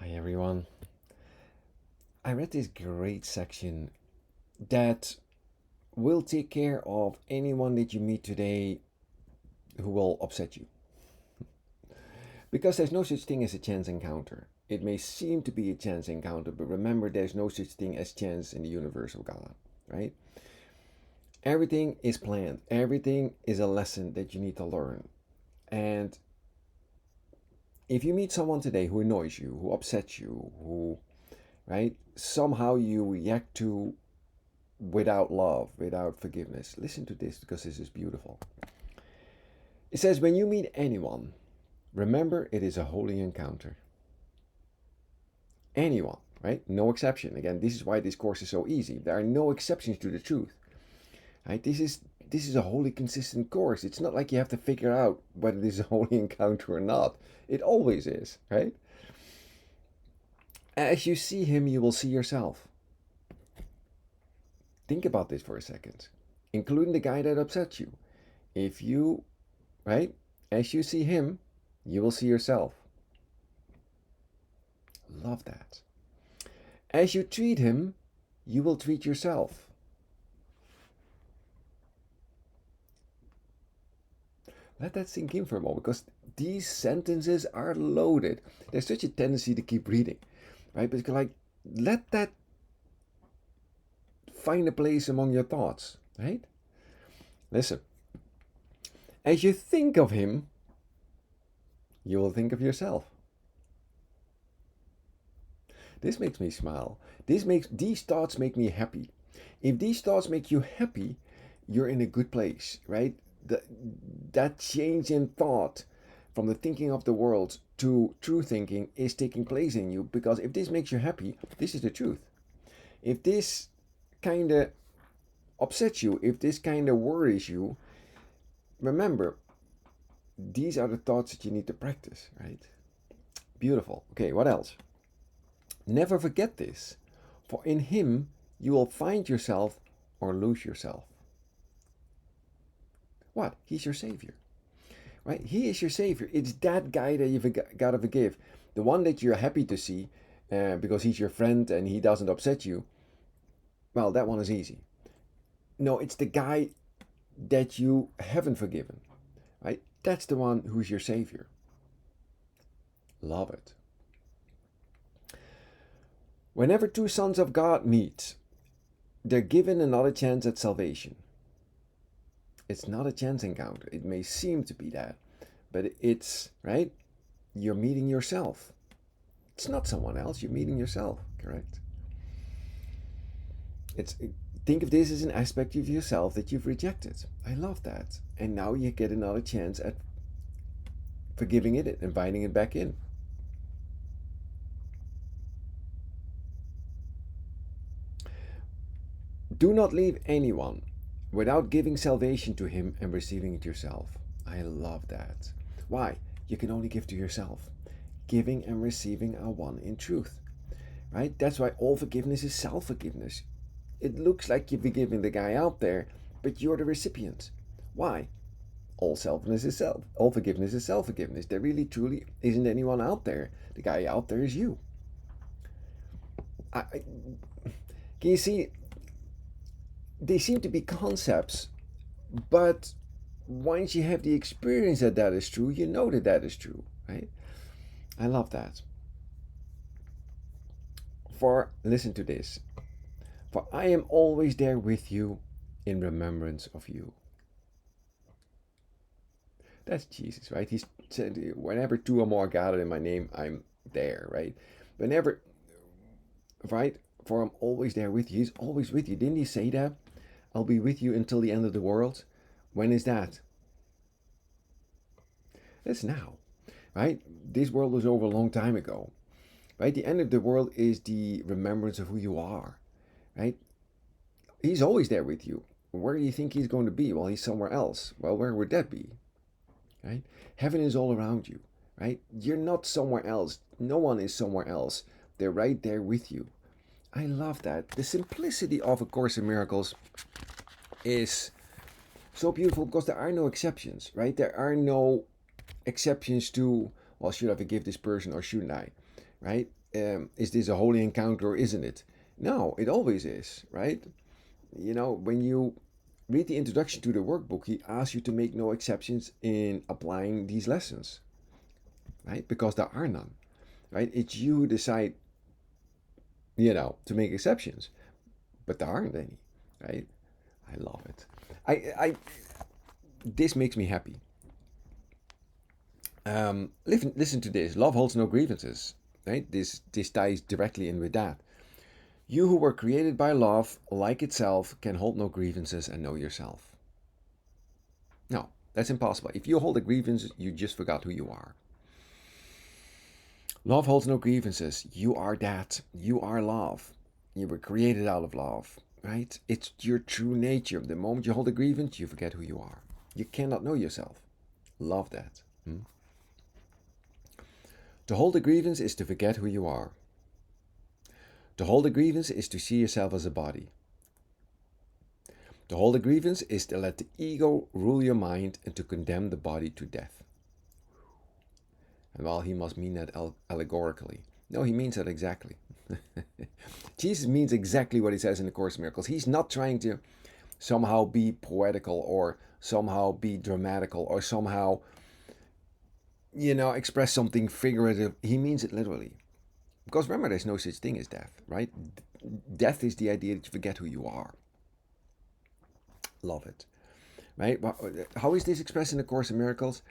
Hi everyone. I read this great section that will take care of anyone that you meet today who will upset you. Because there's no such thing as a chance encounter. It may seem to be a chance encounter, but remember there's no such thing as chance in the universe of God, right? Everything is planned. Everything is a lesson that you need to learn. And if you meet someone today who annoys you, who upsets you, who, right, somehow you react to without love, without forgiveness. Listen to this because this is beautiful. It says, when you meet anyone, remember it is a holy encounter. Anyone, right? No exception. Again, this is why this course is so easy. There are no exceptions to the truth. Right? This is a wholly consistent course. It's not like you have to figure out whether this is a holy encounter or not. It always is, right? As you see him, you will see yourself. Think about this for a second, including the guy that upset you. If you, right, as you see him, you will see yourself. Love that. As you treat him, you will treat yourself. Let that sink in for a moment because these sentences are loaded. There's such a tendency to keep reading, right? But like, let that find a place among your thoughts, right? Listen. As you think of him, you will think of yourself. This makes me smile. These thoughts make me happy. If these thoughts make you happy, you're in a good place, right? That change in thought from the thinking of the world to true thinking is taking place in you, because if this makes you happy, this is the truth. If this kind of upsets you, if this kind of worries you, remember, these are the thoughts that you need to practice, right? Beautiful. Okay, what else? Never forget this, for in him you will find yourself or lose yourself. What? He's your savior, right? He is your savior. It's that guy that you've got to forgive. The one that you're happy to see because he's your friend and he doesn't upset you. Well, that one is easy. No, it's the guy that you haven't forgiven, right? That's the one who's your savior. Love it. Whenever two sons of God meet, they're given another chance at salvation. It's not a chance encounter. It may seem to be that, but it's, right? You're meeting yourself. It's not someone else. You're meeting yourself, correct? It's Think of this as an aspect of yourself that you've rejected. I love that. And now you get another chance at forgiving it, inviting it back in. Do not leave anyone without giving salvation to him and receiving it yourself. I love that. Why? You can only give to yourself. Giving and receiving are one in truth, right? That's why all forgiveness is self-forgiveness. It looks like you're forgiving the guy out there, but you're the recipient. Why? All forgiveness is self-forgiveness. There really truly isn't anyone out there. The guy out there is you. Can you see? They seem to be concepts, but once you have the experience that that is true, you know that that is true, right? I love that. For, listen to this, for I am always there with you in remembrance of you. That's Jesus, right? He said, whenever two or more gathered in my name, I'm there, right? Whenever, right? For I'm always there with you. He's always with you. Didn't he say that? I'll be with you until the end of the world. When is that? It's now, right? This world was over a long time ago, right? The end of the world is the remembrance of who you are, right? He's always there with you. Where do you think he's going to be? Well, he's somewhere else. Well, where would that be, right? Heaven is all around you, right? You're not somewhere else. No one is somewhere else. They're right there with you. I love that. The simplicity of A Course in Miracles is so beautiful because there are no exceptions, right? There are no exceptions to, well, should I forgive this person or shouldn't I, right? is this a holy encounter or isn't it? No, it always is, right? When you read the introduction to the workbook, he asks you to make no exceptions in applying these lessons, right? Because there are none, right? It's you who decide, to make exceptions, but there aren't any, right? I love it. I this makes me happy. Listen to this. Love holds no grievances, right? This ties directly in with that. You who were created by love, like itself, can hold no grievances and know yourself. No, that's impossible. If you hold a grievance, you just forgot who you are. Love holds no grievances. You are that. You are love. You were created out of love, right? It's your true nature. The moment you hold a grievance, you forget who you are. You cannot know yourself. Love that. To hold a grievance is to forget who you are. To hold a grievance is to see yourself as a body. To hold a grievance is to let the ego rule your mind and to condemn the body to death. And while he must mean that allegorically, no, he means that exactly. Jesus means exactly what he says in the Course in Miracles. He's not trying to somehow be poetical or somehow be dramatical or somehow, express something figurative. He means it literally. Because remember, there's no such thing as death, right? Death is the idea that you forget who you are. Love it, right? How is this expressed in the Course in Miracles?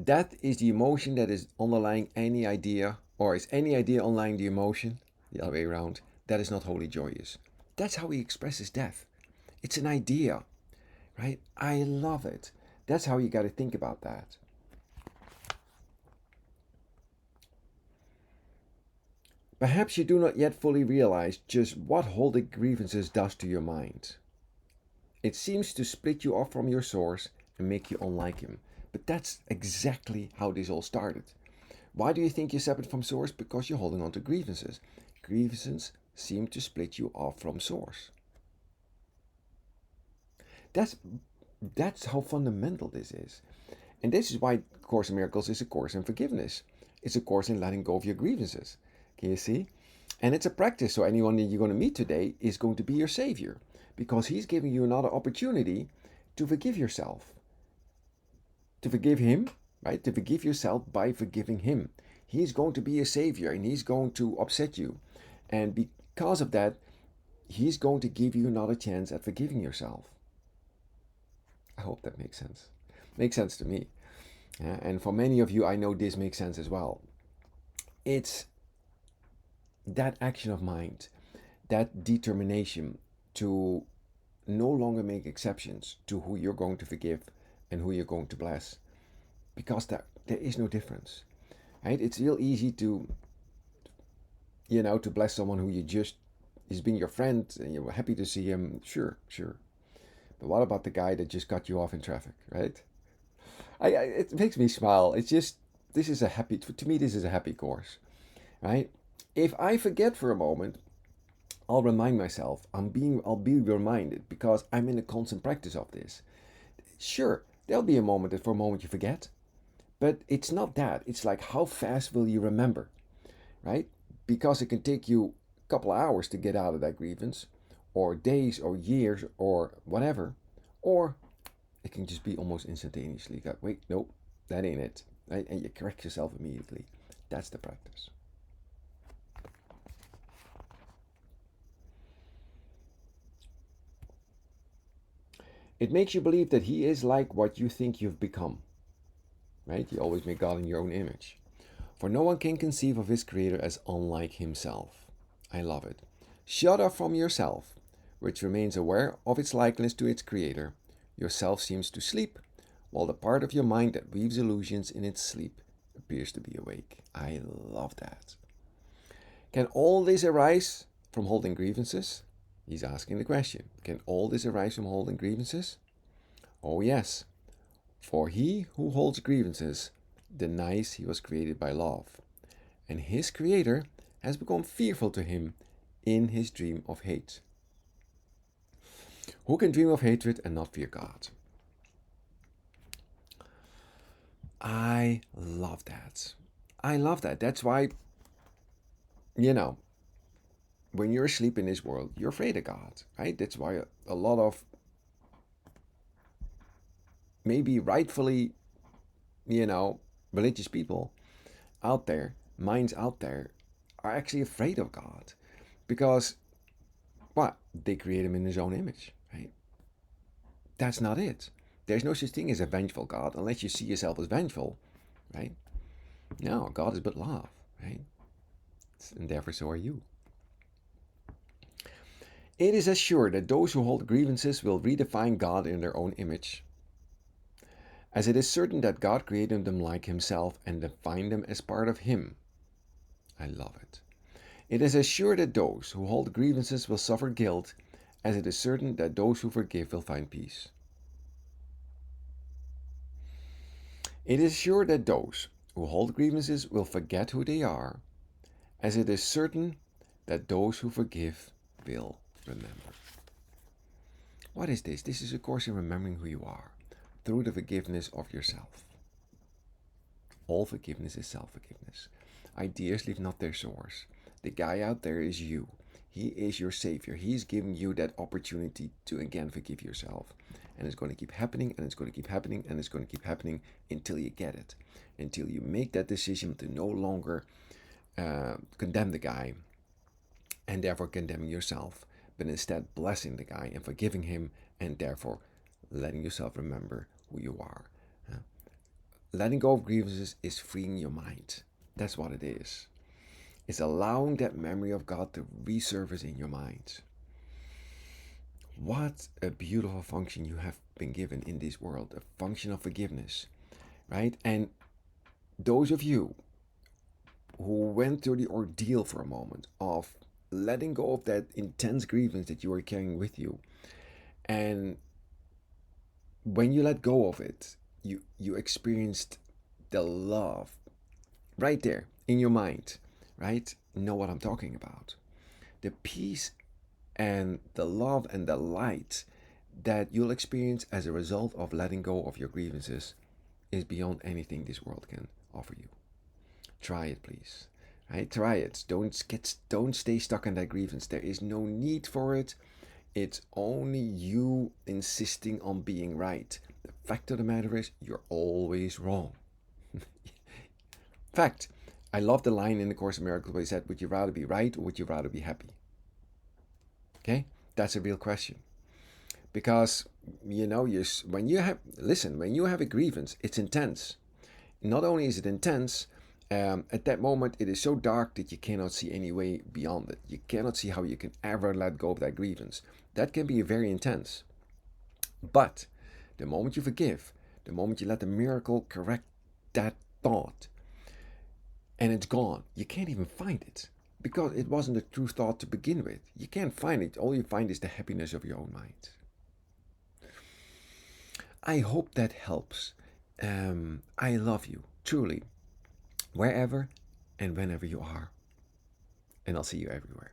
Death is the emotion that is underlying any idea, or is any idea underlying the emotion, the other way around, that is not wholly joyous. That's how he expresses death. It's an idea, right? I love it. That's how you got to think about that. Perhaps you do not yet fully realize just what holding grievances does to your mind. It seems to split you off from your source and make you unlike him. But that's exactly how this all started. Why do you think you're separate from source? Because you're holding on to grievances. Grievances seem to split you off from source. That's how fundamental this is. And this is why Course in Miracles is a course in forgiveness. It's a course in letting go of your grievances. Can you see? And it's a practice. So anyone that you're going to meet today is going to be your savior because he's giving you another opportunity to forgive yourself. To forgive him, right? To forgive yourself by forgiving him. He's going to be a savior and he's going to upset you. And because of that, he's going to give you another chance at forgiving yourself. I hope that makes sense. Makes sense to me. And for many of you, I know this makes sense as well. It's that action of mind, that determination to no longer make exceptions to who you're going to forgive and who you're going to bless, because there is no difference, right? It's real easy to to bless someone who you just is being your friend and you're happy to see him. Sure, but what about the guy that just cut you off in traffic, right? It makes me smile. It's just, this is a happy, to me this is a happy course, right? If I forget for a moment, I'll remind myself. I'll be reminded because I'm in a constant practice of this. Sure, there'll be a moment that for a moment you forget, but it's not that. It's like, how fast will you remember, right? Because it can take you a couple of hours to get out of that grievance, or days, or years, or whatever, or it can just be almost instantaneously. Like, wait, nope, that ain't it, right? And you correct yourself immediately. That's the practice. It makes you believe that he is like what you think you've become, right? You always make God in your own image. For no one can conceive of his creator as unlike himself. I love it. Shut off from yourself, which remains aware of its likeness to its creator. Yourself seems to sleep, while the part of your mind that weaves illusions in its sleep appears to be awake. I love that. Can all this arise from holding grievances? He's asking the question. Can all this arise from holding grievances? Oh, yes. For he who holds grievances denies he was created by love, and his creator has become fearful to him in his dream of hate. Who can dream of hatred and not fear God? I love that. I love that. That's why You know, when you're asleep in this world, you're afraid of God, right? That's why a lot of maybe rightfully, you know, religious people out there, minds out there, are actually afraid of God because what? They create him in his own image, right? That's not it. There's no such thing as a vengeful God unless you see yourself as vengeful, right? No, God is but love, right? And therefore, so are you. It is assured that those who hold grievances will redefine God in their own image, as it is certain that God created them like himself and defined them as part of him. I love it. It is assured that those who hold grievances will suffer guilt, as it is certain that those who forgive will find peace. It is sure that those who hold grievances will forget who they are, as it is certain that those who forgive will remember. What is this? This is a course in remembering who you are through the forgiveness of yourself. All forgiveness is self-forgiveness. Ideas leave not their source. The guy out there is you. He is your savior. He's giving you that opportunity to again forgive yourself. And it's going to keep happening, and it's going to keep happening, and it's going to keep happening until you get it. Until you make that decision to no longer condemn the guy and therefore condemning yourself, but instead blessing the guy and forgiving him and therefore letting yourself remember who you are. Letting go of grievances is freeing your mind. That's what it is. It's allowing that memory of God to resurface in your mind. What a beautiful function you have been given in this world, a function of forgiveness, right? And those of you who went through the ordeal for a moment of letting go of that intense grievance that you were carrying with you, and when you let go of it, you experienced the love right there in your mind, right? Know what I'm talking about. The peace and the love and the light that you'll experience as a result of letting go of your grievances is beyond anything this world can offer you. Try it, please. Right? Try it. Don't stay stuck in that grievance. There is no need for it. It's only you insisting on being right. The fact of the matter is, you're always wrong. In fact, I love the line in the Course in Miracles where he said, would you rather be right or would you rather be happy? Okay? That's a real question. Because, when you have a grievance, it's intense. Not only is it intense, at that moment it is so dark that you cannot see any way beyond it. You cannot see how you can ever let go of that grievance. That can be very intense. But the moment you forgive, the moment you let the miracle correct that thought, and it's gone, you can't even find it. Because it wasn't a true thought to begin with. You can't find it. All you find is the happiness of your own mind. I hope that helps. I love you, truly, wherever and whenever you are. And I'll see you everywhere.